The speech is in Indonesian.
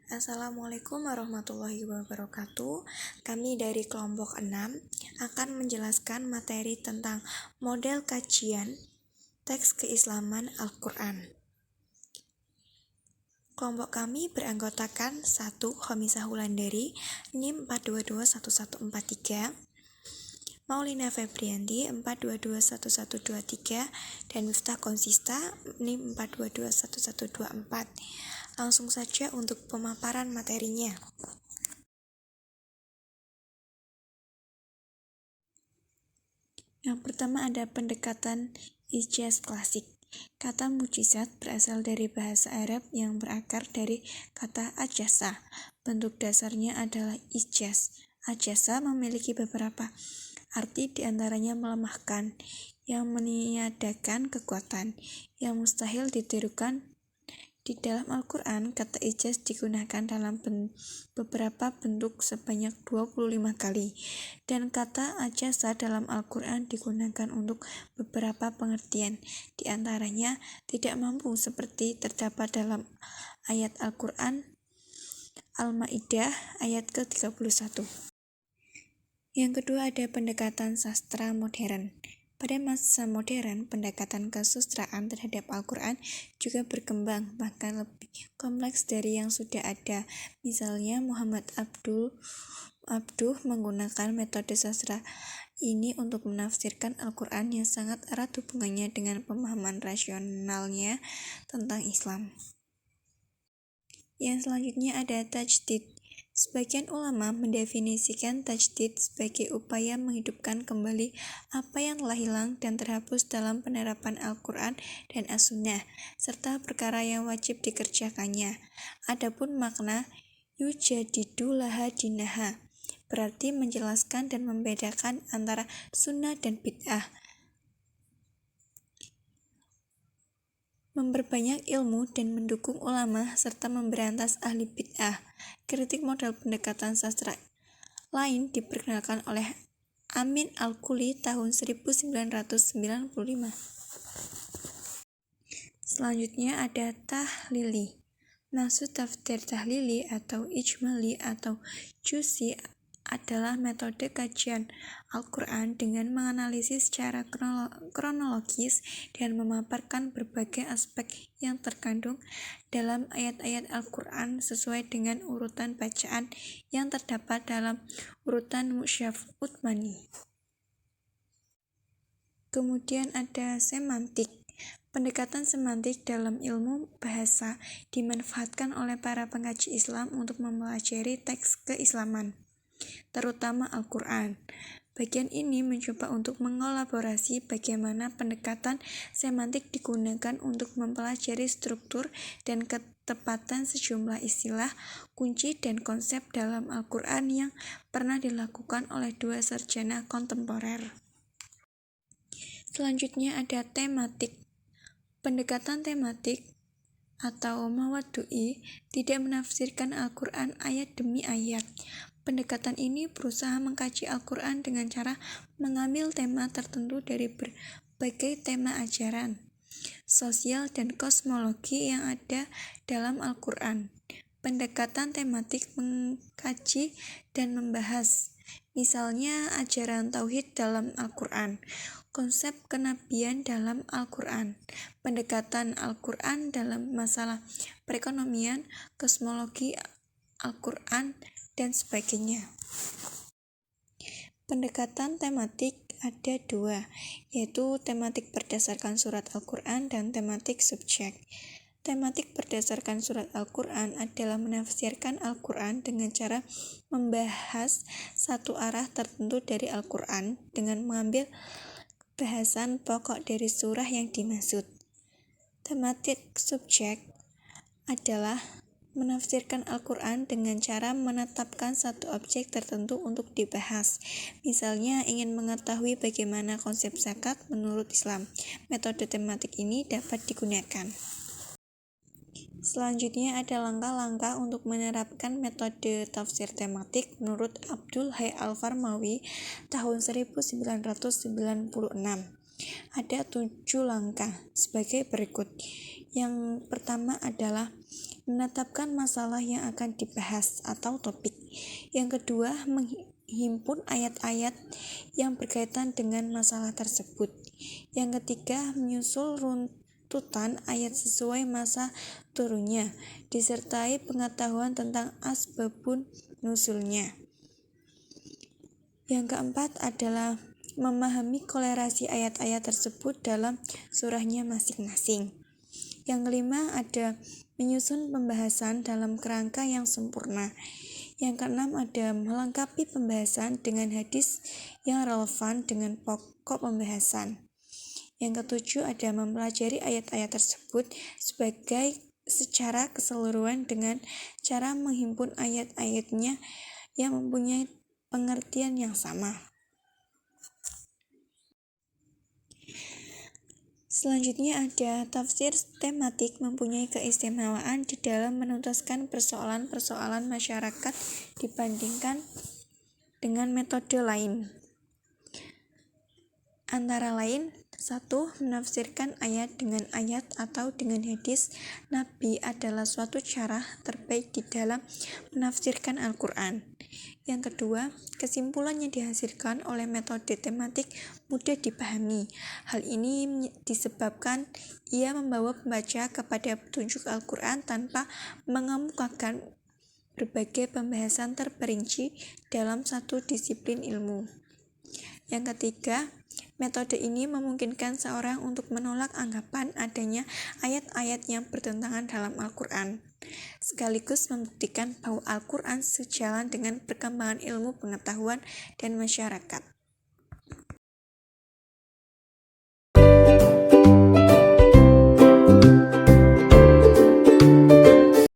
Assalamualaikum warahmatullahi wabarakatuh. Kami dari kelompok 6 akan menjelaskan materi tentang model kajian teks keislaman Al-Quran. Kelompok kami beranggotakan 1. Khomisah Wulandari, NIM 4221143, Maulina Febrianti 4221123, dan Miftah Konsista NIM 4221124. Langsung saja untuk pemaparan materinya. Yang pertama ada pendekatan ijaz klasik. Kata mujizat berasal dari bahasa Arab yang berakar dari kata ajasa. Bentuk dasarnya adalah ijaz. Ajasa memiliki beberapa arti, diantaranya melemahkan, yang meniadakan kekuatan, yang mustahil ditirukan. Di dalam Al-Quran, kata ijaz digunakan dalam beberapa bentuk sebanyak 25 kali, dan kata ajasa dalam Al-Quran digunakan untuk beberapa pengertian, di antaranya tidak mampu seperti terdapat dalam ayat Al-Quran Al-Ma'idah ayat ke-31. Yang kedua ada pendekatan sastra modern. Pada masa modern, pendekatan kesusastraan terhadap Al-Quran juga berkembang, bahkan lebih kompleks dari yang sudah ada. Misalnya, Muhammad Abduh menggunakan metode sastra ini untuk menafsirkan Al-Quran yang sangat erat hubungannya dengan pemahaman rasionalnya tentang Islam. Yang selanjutnya ada tajdid. Sebagian ulama mendefinisikan tajdid sebagai upaya menghidupkan kembali apa yang telah hilang dan terhapus dalam penerapan Al-Quran dan As-Sunnah, serta perkara yang wajib dikerjakannya. Adapun makna yujadidu laha dinaha berarti menjelaskan dan membedakan antara sunnah dan bid'ah, memperbanyak ilmu dan mendukung ulama, serta memberantas ahli bid'ah. Kritik model pendekatan sastra lain diperkenalkan oleh Amin Al-Quli tahun 1995. Selanjutnya ada tahlili. Maksud tafsir tahlili atau ijmali atau juz'i adalah metode kajian Al-Quran dengan menganalisis secara kronologis dan memaparkan berbagai aspek yang terkandung dalam ayat-ayat Al-Quran sesuai dengan urutan bacaan yang terdapat dalam urutan mushaf Utsmani. Kemudian ada semantik. Pendekatan semantik dalam ilmu bahasa dimanfaatkan oleh para pengkaji Islam untuk mempelajari teks keislaman, terutama Al-Quran. Bagian ini mencoba untuk mengelaborasi bagaimana pendekatan semantik digunakan untuk mempelajari struktur dan ketepatan sejumlah istilah, kunci, dan konsep dalam Al-Quran yang pernah dilakukan oleh dua sarjana kontemporer. Selanjutnya ada tematik. Pendekatan tematik atau mawaddu'i tidak menafsirkan Al-Quran ayat demi ayat. Pendekatan ini berusaha mengkaji Al-Quran dengan cara mengambil tema tertentu dari berbagai tema ajaran, sosial, dan kosmologi yang ada dalam Al-Quran. Pendekatan tematik mengkaji dan membahas, misalnya ajaran tauhid dalam Al-Quran, konsep kenabian dalam Al-Quran, pendekatan Al-Quran dalam masalah perekonomian, kosmologi Al-Quran, dan sebagainya. Pendekatan tematik ada dua, yaitu tematik berdasarkan surat Al-Quran dan tematik subjek. Tematik berdasarkan surat Al-Quran adalah menafsirkan Al-Quran dengan cara membahas satu arah tertentu dari Al-Quran dengan mengambil bahasan pokok dari surah yang dimaksud. Tematik subjek adalah menafsirkan Al-Quran dengan cara menetapkan satu objek tertentu untuk dibahas. Misalnya ingin mengetahui bagaimana konsep zakat menurut Islam. Metode tematik ini dapat digunakan. Selanjutnya ada langkah-langkah untuk menerapkan metode tafsir tematik menurut Abdul Hayy Al-Farmawi tahun 1996. Ada 7 langkah sebagai berikut. Yang pertama adalah menetapkan masalah yang akan dibahas atau topik. Yang kedua, menghimpun ayat-ayat yang berkaitan dengan masalah tersebut. Yang ketiga, menyusul runtutan ayat sesuai masa turunnya, disertai pengetahuan tentang asbabun nuzulnya. Yang keempat adalah memahami kolerasi ayat-ayat tersebut dalam surahnya masing-masing. Yang kelima ada menyusun pembahasan dalam kerangka yang sempurna. Yang keenam ada melengkapi pembahasan dengan hadis yang relevan dengan pokok pembahasan. Yang ketujuh ada mempelajari ayat-ayat tersebut secara keseluruhan dengan cara menghimpun ayat-ayatnya yang mempunyai pengertian yang sama. Selanjutnya ada tafsir tematik mempunyai keistimewaan di dalam menuntaskan persoalan-persoalan masyarakat dibandingkan dengan metode lain. Antara lain, 1. Menafsirkan ayat dengan ayat atau dengan hadis Nabi adalah suatu cara terbaik di dalam menafsirkan Al-Quran. Yang kedua, kesimpulan yang dihasilkan oleh metode tematik mudah dipahami. Hal ini disebabkan ia membawa pembaca kepada petunjuk Al-Quran tanpa mengemukakan berbagai pembahasan terperinci dalam satu disiplin ilmu. Yang ketiga, metode ini memungkinkan seorang untuk menolak anggapan adanya ayat-ayat yang bertentangan dalam Al-Quran, sekaligus membuktikan bahwa Al-Quran sejalan dengan perkembangan ilmu pengetahuan dan masyarakat.